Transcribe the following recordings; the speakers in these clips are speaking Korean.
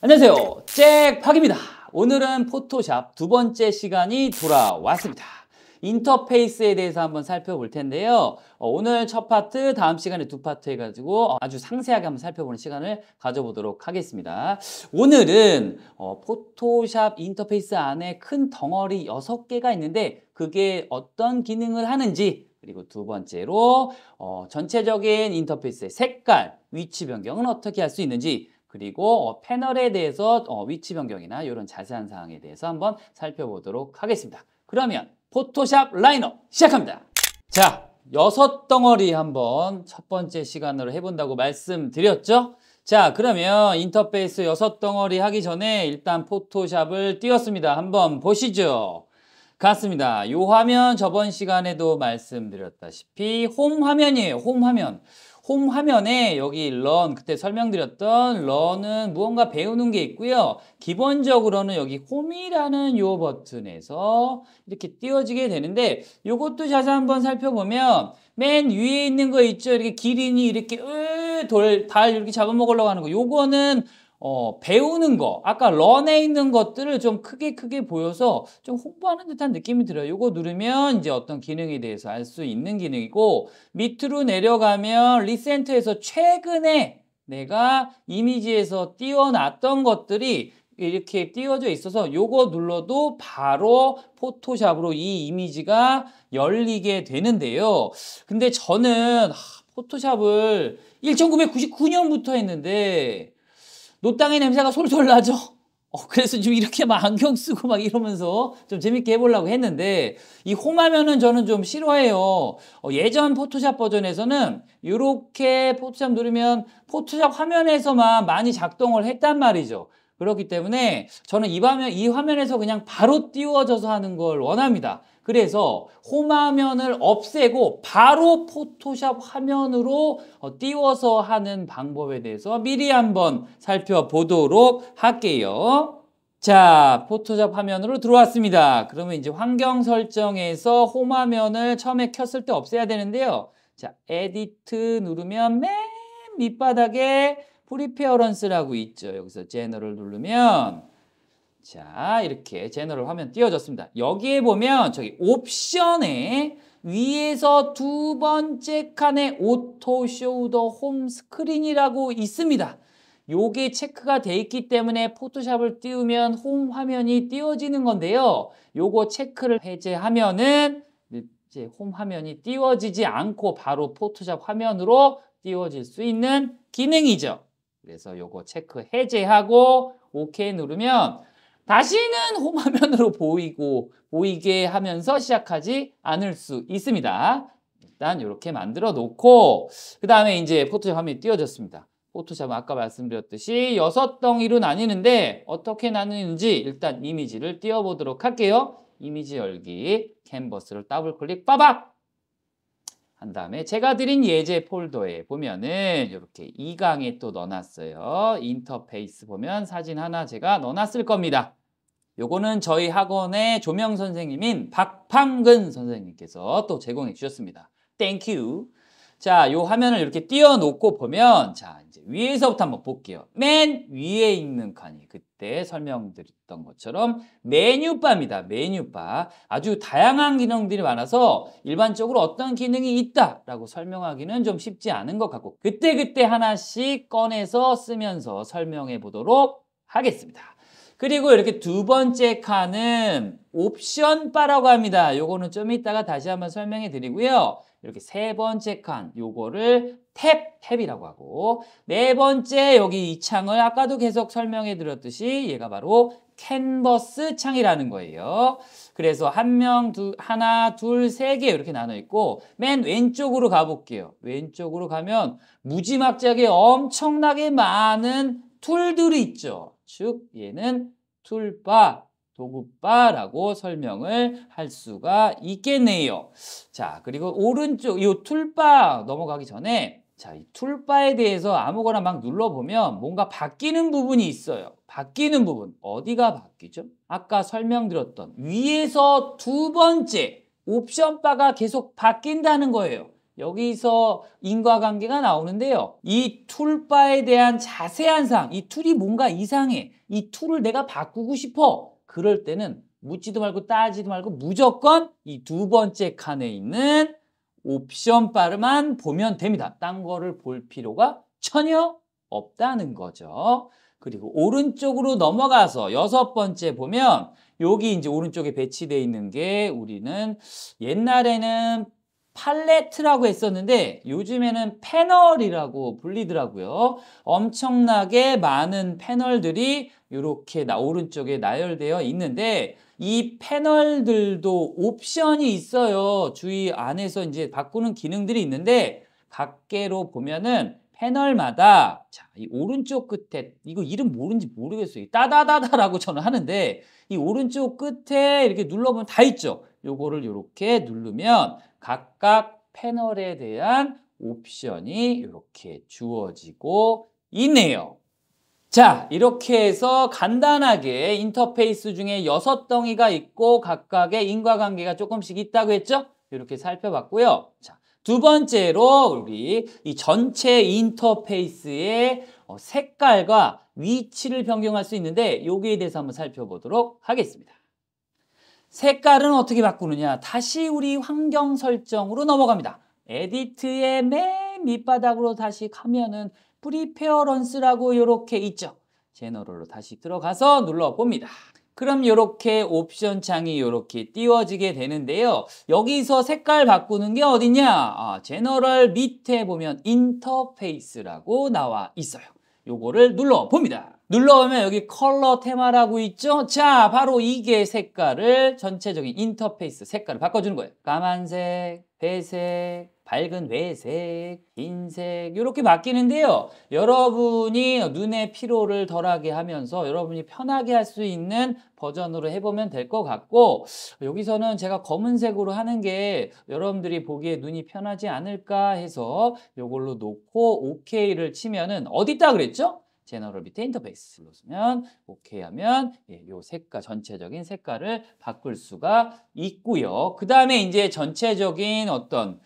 안녕하세요, 잭팍입니다. 오늘은 포토샵 두 번째 시간이 돌아왔습니다. 인터페이스에 대해서 한번 살펴볼 텐데요. 오늘 첫 파트, 다음 시간에 두 파트 해가지고 아주 상세하게 한번 살펴보는 시간을 가져보도록 하겠습니다. 오늘은 포토샵 인터페이스 안에 큰 덩어리 6개가 있는데 그게 어떤 기능을 하는지, 그리고 두 번째로 전체적인 인터페이스의 색깔, 위치 변경은 어떻게 할 수 있는지, 그리고 패널에 대해서 위치 변경이나 이런 자세한 사항에 대해서 한번 살펴보도록 하겠습니다. 그러면 포토샵 라인업 시작합니다. 자, 6덩어리 한번 첫 번째 시간으로 해본다고 말씀드렸죠? 자, 그러면 인터페이스 6덩어리 하기 전에 일단 포토샵을 띄웠습니다. 한번 보시죠. 같습니다. 이 화면 저번 시간에도 말씀드렸다시피 홈 화면이에요. 홈 화면. 홈 화면에 여기 런, 그때 설명드렸던 런은 무언가 배우는 게 있고요. 기본적으로는 여기 홈이라는 요 버튼에서 이렇게 띄워지게 되는데, 요것도 자세히 한번 살펴보면 맨 위에 있는 거 있죠? 이렇게 기린이 이렇게 달 이렇게 잡아먹으려고 하는 거. 요거는 배우는 거, 아까 런에 있는 것들을 좀 크게 보여서 좀 홍보하는 듯한 느낌이 들어요. 요거 누르면 이제 어떤 기능에 대해서 알 수 있는 기능이고, 밑으로 내려가면 리센트에서 최근에 내가 이미지에서 띄워놨던 것들이 이렇게 띄워져 있어서 요거 눌러도 바로 포토샵으로 이 이미지가 열리게 되는데요. 근데 저는 포토샵을 1999년부터 했는데 노땅의 냄새가 솔솔 나죠? 그래서 좀 이렇게 막 안경 쓰고 막 이러면서 좀 재밌게 해보려고 했는데, 이 홈 화면은 저는 좀 싫어해요. 예전 포토샵 버전에서는 이렇게 포토샵 누르면 포토샵 화면에서만 많이 작동을 했단 말이죠. 그렇기 때문에 저는 이 화면에서 그냥 바로 띄워져서 하는 걸 원합니다. 그래서 홈 화면을 없애고 바로 포토샵 화면으로 띄워서 하는 방법에 대해서 미리 한번 살펴보도록 할게요. 자, 포토샵 화면으로 들어왔습니다. 그러면 이제 환경 설정에서 홈 화면을 처음에 켰을 때 없애야 되는데요. 자, 에디트 누르면 맨 밑바닥에 프리페어런스라고 있죠. 여기서 제너럴 누르면 자, 이렇게 제너럴 화면 띄워졌습니다. 여기에 보면 저기 옵션에 위에서 두 번째 칸에 오토 쇼우 더 홈 스크린이라고 있습니다. 요게 체크가 돼 있기 때문에 포토샵을 띄우면 홈 화면이 띄워지는 건데요. 요거 체크를 해제하면은 이제 홈 화면이 띄워지지 않고 바로 포토샵 화면으로 띄워질 수 있는 기능이죠. 그래서 요거 체크 해제하고 OK 누르면 다시는 홈 화면으로 보이게 하면서 시작하지 않을 수 있습니다. 일단 이렇게 만들어 놓고, 그 다음에 이제 포토샵 화면이 띄워졌습니다. 포토샵은 아까 말씀드렸듯이 6덩이로 나뉘는데 어떻게 나누는지 일단 이미지를 띄워보도록 할게요. 이미지 열기, 캔버스를 더블 클릭, 빠박! 한 다음에 제가 드린 예제 폴더에 보면은 이렇게 2강에 또 넣어놨어요. 인터페이스 보면 사진 하나 제가 넣어놨을 겁니다. 요거는 저희 학원의 조명 선생님인 박판근 선생님께서 또 제공해 주셨습니다. 땡큐. 자, 요 화면을 이렇게 띄워놓고 보면, 자, 이제 위에서부터 한번 볼게요. 맨 위에 있는 칸이 그때 설명드렸던 것처럼 메뉴바입니다. 메뉴바. 아주 다양한 기능들이 많아서 일반적으로 어떤 기능이 있다라고 설명하기는 좀 쉽지 않은 것 같고, 그때그때 하나씩 꺼내서 쓰면서 설명해 보도록 하겠습니다. 그리고 이렇게 두 번째 칸은 옵션 바라고 합니다. 요거는 좀 이따가 다시 한번 설명해 드리고요. 이렇게 세 번째 칸, 요거를 탭이라고 하고, 네 번째 여기 이 창을 아까도 계속 설명해 드렸듯이 얘가 바로 캔버스 창이라는 거예요. 그래서 하나, 둘, 세 개 이렇게 나눠 있고, 맨 왼쪽으로 가볼게요. 왼쪽으로 가면 무지막지하게 엄청나게 많은 툴들이 있죠. 즉 얘는 툴바, 도구바라고 설명을 할 수가 있겠네요. 자, 그리고 오른쪽 이 툴바 넘어가기 전에, 자, 이 툴바에 대해서 아무거나 막 눌러보면 뭔가 바뀌는 부분이 있어요. 바뀌는 부분 어디가 바뀌죠? 아까 설명드렸던 위에서 두 번째 옵션 바가 계속 바뀐다는 거예요. 여기서 인과관계가 나오는데요. 이 툴바에 대한 자세한 사항, 이 툴이 뭔가 이상해. 이 툴을 내가 바꾸고 싶어. 그럴 때는 묻지도 말고 따지도 말고 무조건 이 두 번째 칸에 있는 옵션 바르만 보면 됩니다. 딴 거를 볼 필요가 전혀 없다는 거죠. 그리고 오른쪽으로 넘어가서 여섯 번째 보면 여기 이제 오른쪽에 배치되어 있는 게 우리는 옛날에는 팔레트라고 했었는데 요즘에는 패널이라고 불리더라고요. 엄청나게 많은 패널들이 이렇게 오른쪽에 나열되어 있는데 이 패널들도 옵션이 있어요. 주위 안에서 이제 바꾸는 기능들이 있는데 각계로 보면은 패널마다 자, 이 오른쪽 끝에 이거 이름 모르는지 모르겠어요. 따다다다라고 저는 하는데 이 오른쪽 끝에 이렇게 눌러보면 다 있죠. 요거를 이렇게 누르면 각각 패널에 대한 옵션이 이렇게 주어지고 있네요. 자, 이렇게 해서 간단하게 인터페이스 중에 6덩이가 있고 각각의 인과관계가 조금씩 있다고 했죠? 이렇게 살펴봤고요. 자, 두 번째로 우리 이 전체 인터페이스의 색깔과 위치를 변경할 수 있는데 여기에 대해서 한번 살펴보도록 하겠습니다. 색깔은 어떻게 바꾸느냐? 다시 우리 환경 설정으로 넘어갑니다. 에디트의 맨 밑바닥으로 다시 가면은 프리페어런스라고 이렇게 있죠. 제너럴로 다시 들어가서 눌러봅니다. 그럼 이렇게 옵션 창이 이렇게 띄워지게 되는데요. 여기서 색깔 바꾸는 게 어디냐? 제너럴 밑에 보면 인터페이스라고 나와 있어요. 요거를 눌러봅니다. 눌러보면 여기 컬러 테마라고 있죠? 자, 바로 이게 색깔을 전체적인 인터페이스 색깔을 바꿔주는 거예요. 까만색, 회색, 밝은 회색, 흰색 이렇게 바뀌는데요. 여러분이 눈의 피로를 덜하게 하면서 여러분이 편하게 할 수 있는 버전으로 해보면 될 것 같고 여기서는 제가 검은색으로 하는 게 여러분들이 보기에 눈이 편하지 않을까 해서 이걸로 놓고 OK를 치면은 어디 있다 그랬죠? 제너럴 밑에 인터페이스 눌러주면 오케이 하면 요 색깔 전체적인 색깔을 바꿀 수가 있고요. 그 다음에 이제 전체적인 어떤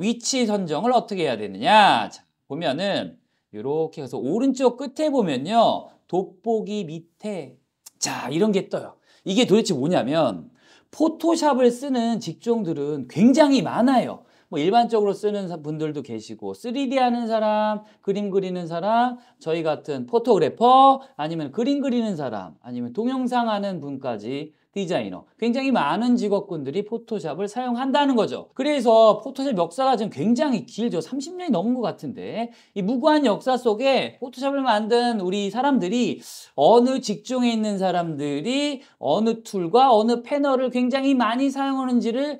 위치 선정을 어떻게 해야 되느냐? 자, 보면은 이렇게 해서 오른쪽 끝에 보면요. 돋보기 밑에 자 이런 게 떠요. 이게 도대체 뭐냐면 포토샵을 쓰는 직종들은 굉장히 많아요. 뭐 일반적으로 쓰는 분들도 계시고 3D 하는 사람, 그림 그리는 사람, 저희 같은 포토그래퍼 아니면 그림 그리는 사람 아니면 동영상 하는 분까지 디자이너 굉장히 많은 직업군들이 포토샵을 사용한다는 거죠. 그래서 포토샵 역사가 지금 굉장히 길죠. 30년이 넘은 것 같은데 이 무고한 역사 속에 포토샵을 만든 우리 사람들이 어느 직종에 있는 사람들이 어느 툴과 어느 패널을 굉장히 많이 사용하는지를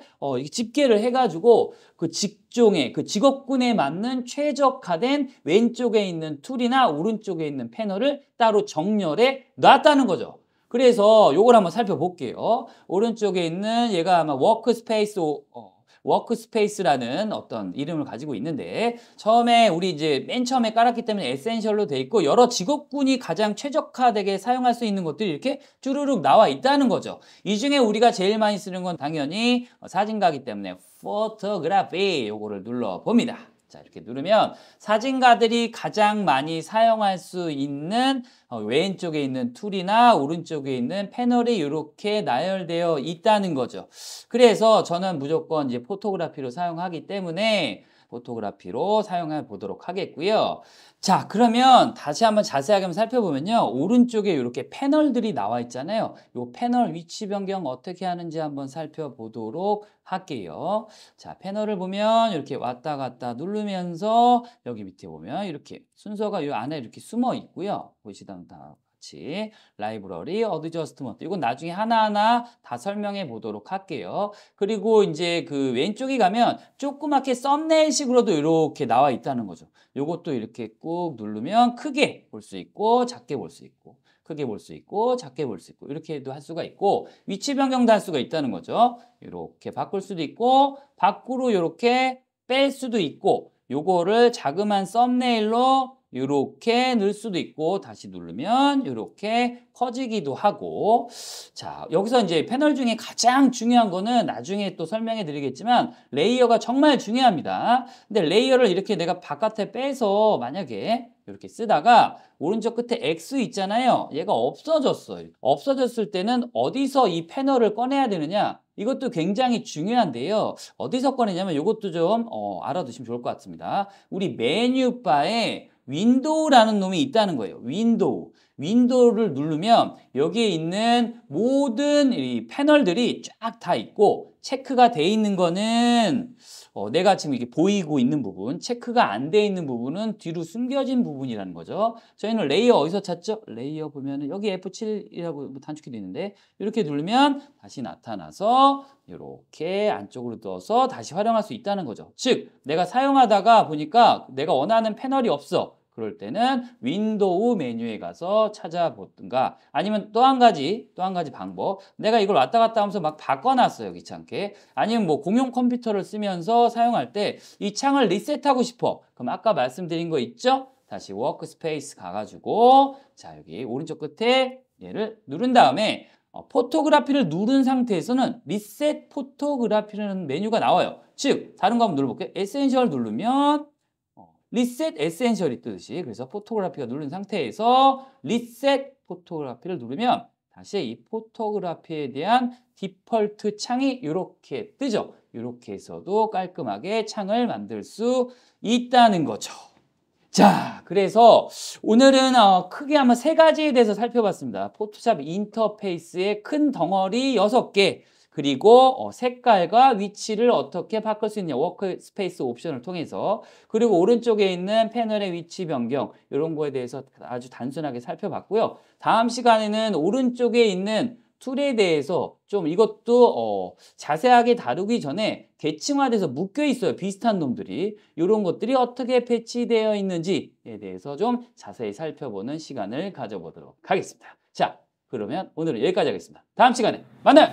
집계를 해가지고 그 직종에 그 직업군에 맞는 최적화된 왼쪽에 있는 툴이나 오른쪽에 있는 패널을 따로 정렬해 놨다는 거죠. 그래서 요걸 한번 살펴볼게요. 오른쪽에 있는 얘가 아마 워크스페이스라는 어떤 이름을 가지고 있는데 처음에 우리 이제 맨 처음에 깔았기 때문에 에센셜로 돼 있고 여러 직업군이 가장 최적화되게 사용할 수 있는 것들이 이렇게 쭈루룩 나와 있다는 거죠. 이 중에 우리가 제일 많이 쓰는 건 당연히 사진가기 때문에 포토그래피 요거를 눌러봅니다. 자, 이렇게 누르면 사진가들이 가장 많이 사용할 수 있는 왼쪽에 있는 툴이나 오른쪽에 있는 패널이 이렇게 나열되어 있다는 거죠. 그래서 저는 무조건 이제 포토그래피로 사용하기 때문에 포토그래피로 사용해 보도록 하겠고요. 자, 그러면 다시 한번 자세하게 한번 살펴보면요. 오른쪽에 이렇게 패널들이 나와 있잖아요. 이 패널 위치 변경 어떻게 하는지 한번 살펴보도록 할게요. 자, 패널을 보면 이렇게 왔다 갔다 누르면서 여기 밑에 보면 이렇게 순서가 이 안에 이렇게 숨어 있고요. 보시던 다 같이 라이브러리, 어드저스트먼트 이건 나중에 하나하나 다 설명해 보도록 할게요. 그리고 이제 그 왼쪽에 가면 조그맣게 썸네일식으로도 이렇게 나와 있다는 거죠. 요것도 이렇게 꾹 누르면 크게 볼 수 있고 작게 볼 수 있고 크게 볼 수 있고 작게 볼 수 있고 이렇게도 할 수가 있고 위치 변경도 할 수가 있다는 거죠. 이렇게 바꿀 수도 있고 밖으로 이렇게 뺄 수도 있고 요거를 자그마한 썸네일로 이렇게 넣을 수도 있고 다시 누르면 이렇게 커지기도 하고. 자, 여기서 이제 패널 중에 가장 중요한 거는 나중에 또 설명해 드리겠지만 레이어가 정말 중요합니다. 근데 레이어를 이렇게 내가 바깥에 빼서 만약에 이렇게 쓰다가 오른쪽 끝에 X 있잖아요. 얘가 없어졌어요. 없어졌을 때는 어디서 이 패널을 꺼내야 되느냐? 이것도 굉장히 중요한데요. 어디서 꺼내냐면 이것도 좀 알아두시면 좋을 것 같습니다. 우리 메뉴바에 윈도우라는 놈이 있다는 거예요. 윈도우. 윈도우를 누르면 여기에 있는 모든 이 패널들이 쫙 다 있고 체크가 돼 있는 거는 내가 지금 이게 보이고 있는 부분, 체크가 안 돼 있는 부분은 뒤로 숨겨진 부분이라는 거죠. 저희는 레이어 어디서 찾죠? 레이어 보면은 여기 F7이라고 단축키도 있는데 이렇게 누르면 다시 나타나서 이렇게 안쪽으로 넣어서 다시 활용할 수 있다는 거죠. 즉, 내가 사용하다가 보니까 내가 원하는 패널이 없어. 그럴 때는 윈도우 메뉴에 가서 찾아보든가 아니면 또 한 가지 방법. 내가 이걸 왔다 갔다 하면서 막 바꿔놨어요. 귀찮게. 아니면 뭐 공용 컴퓨터를 쓰면서 사용할 때 이 창을 리셋하고 싶어. 그럼 아까 말씀드린 거 있죠? 다시 워크스페이스 가가지고 자, 여기 오른쪽 끝에 얘를 누른 다음에 포토그래피를 누른 상태에서는 리셋 포토그래피라는 메뉴가 나와요. 즉, 다른 거 한번 눌러볼게요. 에센셜 누르면 리셋 에센셜이 뜨듯이 그래서 포토그래피가 누른 상태에서 리셋 포토그래피를 누르면 다시 이 포토그래피에 대한 디폴트 창이 이렇게 뜨죠. 이렇게 해서도 깔끔하게 창을 만들 수 있다는 거죠. 자, 그래서 오늘은 크게 아마 3가지에 대해서 살펴봤습니다. 포토샵 인터페이스의 큰 덩어리 6개, 그리고 색깔과 위치를 어떻게 바꿀 수 있냐, 워크스페이스 옵션을 통해서, 그리고 오른쪽에 있는 패널의 위치 변경, 이런 거에 대해서 아주 단순하게 살펴봤고요. 다음 시간에는 오른쪽에 있는 툴에 대해서 좀 이것도 자세하게 다루기 전에 계층화돼서 묶여 있어요. 비슷한 놈들이. 이런 것들이 어떻게 배치되어 있는지에 대해서 좀 자세히 살펴보는 시간을 가져보도록 하겠습니다. 자, 그러면 오늘은 여기까지 하겠습니다. 다음 시간에 만나요.